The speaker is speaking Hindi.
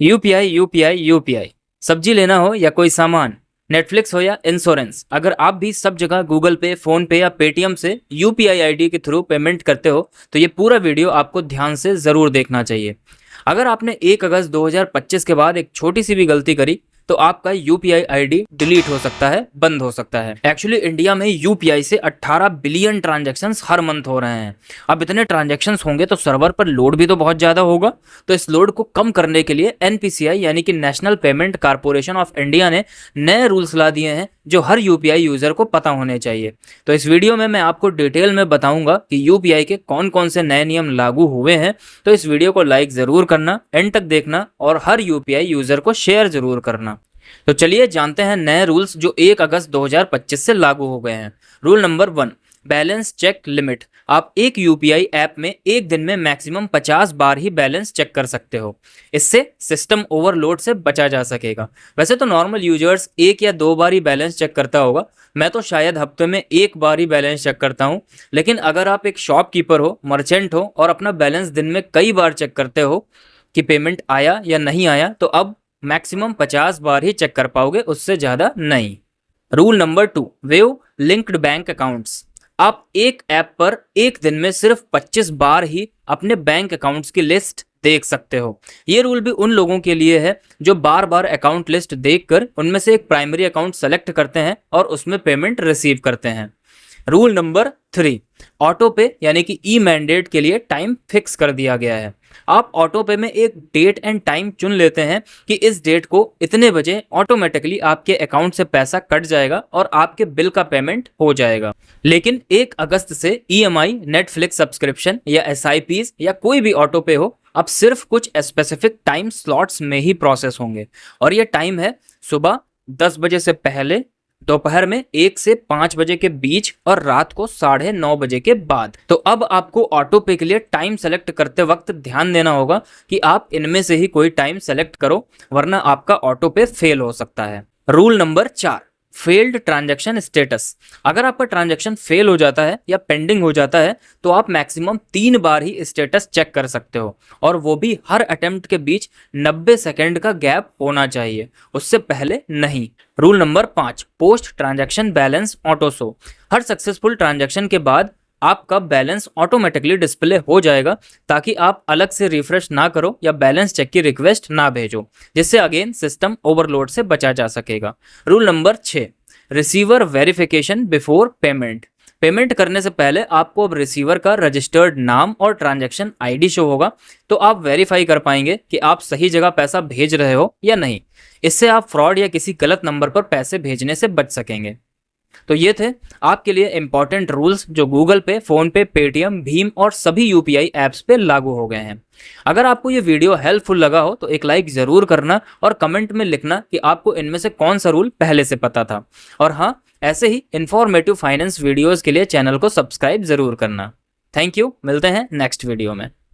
UPI UPI UPI. सब्जी लेना हो या कोई सामान, नेटफ्लिक्स हो या इंश्योरेंस, अगर आप भी सब जगह गूगल पे, फोन पे या पेटीएम से यूपीआई आईडी के थ्रू पेमेंट करते हो तो ये पूरा वीडियो आपको ध्यान से ज़रूर देखना चाहिए। अगर आपने 1 अगस्त 2025 के बाद एक छोटी सी भी गलती करी तो आपका यूपीआई आईडी डिलीट हो सकता है, बंद हो सकता है। एक्चुअली इंडिया में यूपीआई से 18 बिलियन ट्रांजैक्शंस हर मंथ हो रहे हैं। अब इतने ट्रांजैक्शंस होंगे तो सर्वर पर लोड भी तो बहुत ज़्यादा होगा। तो इस लोड को कम करने के लिए एनपीसीआई यानी कि national payment corporation of India ने नए रूल्स ला दिए हैं जो हर यूपीआई यूज़र को पता होने चाहिए। तो इस वीडियो में मैं आपको डिटेल में बताऊंगा कि यूपीआई के कौन कौन से नए नियम लागू हुए हैं। तो इस वीडियो को लाइक ज़रूर करना, एंड तक देखना और हर यूपीआई यूज़र को शेयर ज़रूर करना। तो चलिए जानते हैं नए रूल्स जो 1 अगस्त 2025 से लागू हो गए हैं। Rule number 1, balance check limit. आप एक यूपीआई ऐप में एक दिन में मैक्सिमम 50 बार ही बैलेंस चेक कर सकते हो। इससे सिस्टम ओवरलोड से बचा जा सकेगा। वैसे तो नॉर्मल यूजर्स 1 या 2 बार ही बैलेंस चेक करता होगा, मैं तो शायद हफ्ते में 1 बार ही बैलेंस चेक करता हूँ। लेकिन अगर आप एक शॉपकीपर हो, मर्चेंट हो और अपना बैलेंस दिन में कई बार चेक करते हो कि पेमेंट आया या नहीं आया, तो अब मैक्सिमम 50 बार ही चेक कर पाओगे, उससे ज़्यादा नहीं। Rule number 2, wave linked bank accounts. आप एक ऐप पर एक दिन में सिर्फ 25 बार ही अपने बैंक अकाउंट्स की लिस्ट देख सकते हो। ये रूल भी उन लोगों के लिए है जो बार बार अकाउंट लिस्ट देखकर उनमें से एक प्राइमरी अकाउंट सेलेक्ट करते हैं और उसमें पेमेंट रिसीव करते हैं। रूल नंबर 3, ऑटो पे यानी कि ई मैंडेट के लिए टाइम फिक्स कर दिया गया है। आप ऑटो पे में एक डेट एंड टाइम चुन लेते हैं कि इस डेट को इतने बजे ऑटोमेटिकली आपके अकाउंट से पैसा कट जाएगा और आपके बिल का पेमेंट हो जाएगा। लेकिन 1 अगस्त से ईएमआई, नेटफ्लिक्स सब्सक्रिप्शन या एसआईपीज या कोई भी ऑटो पे हो, अब सिर्फ कुछ स्पेसिफिक टाइम स्लॉट्स में ही प्रोसेस होंगे। और ये टाइम है सुबह 10 बजे से पहले, दोपहर में 1 से 5 बजे के बीच और रात को 9:30 बजे के बाद। तो अब आपको ऑटो पे के लिए टाइम सेलेक्ट करते वक्त ध्यान देना होगा कि आप इनमें से ही कोई टाइम सेलेक्ट करो, वरना आपका ऑटो पे फेल हो सकता है। Rule number 4, failed transaction status. अगर आपका ट्रांजैक्शन फेल हो जाता है या पेंडिंग हो जाता है तो आप मैक्सिमम 3 बार ही स्टेटस चेक कर सकते हो, और वो भी हर अटेम्प्ट के बीच 90 सेकेंड का गैप होना चाहिए, उससे पहले नहीं। Rule number 5, post transaction balance auto show. हर सक्सेसफुल ट्रांजैक्शन के बाद आपका बैलेंस ऑटोमेटिकली डिस्प्ले हो जाएगा, ताकि आप अलग से रिफ्रेश ना करो या बैलेंस चेक की रिक्वेस्ट ना भेजो, जिससे अगेन सिस्टम ओवरलोड से बचा जा सकेगा। Rule number 6, receiver verification before payment. Payment करने से पहले आपको अब रिसीवर का रजिस्टर्ड नाम और ट्रांजैक्शन आईडी शो होगा, तो आप वेरीफाई कर पाएंगे कि आप सही जगह पैसा भेज रहे हो या नहीं। इससे आप फ्रॉड या किसी गलत नंबर पर पैसे भेजने से बच सकेंगे। तो ये थे आपके लिए इंपॉर्टेंट रूल्स जो गूगल पे, फोन पे, पेटीएम, भीम और सभी यूपीआई ऐप्स पे लागू हो गए हैं। अगर आपको ये वीडियो हेल्पफुल लगा हो तो एक लाइक ज़रूर करना और कमेंट में लिखना कि आपको इनमें से कौन सा रूल पहले से पता था। और हाँ, ऐसे ही इंफॉर्मेटिव फाइनेंस वीडियोज़ के लिए चैनल को सब्सक्राइब ज़रूर करना। थैंक यू, मिलते हैं नेक्स्ट वीडियो में।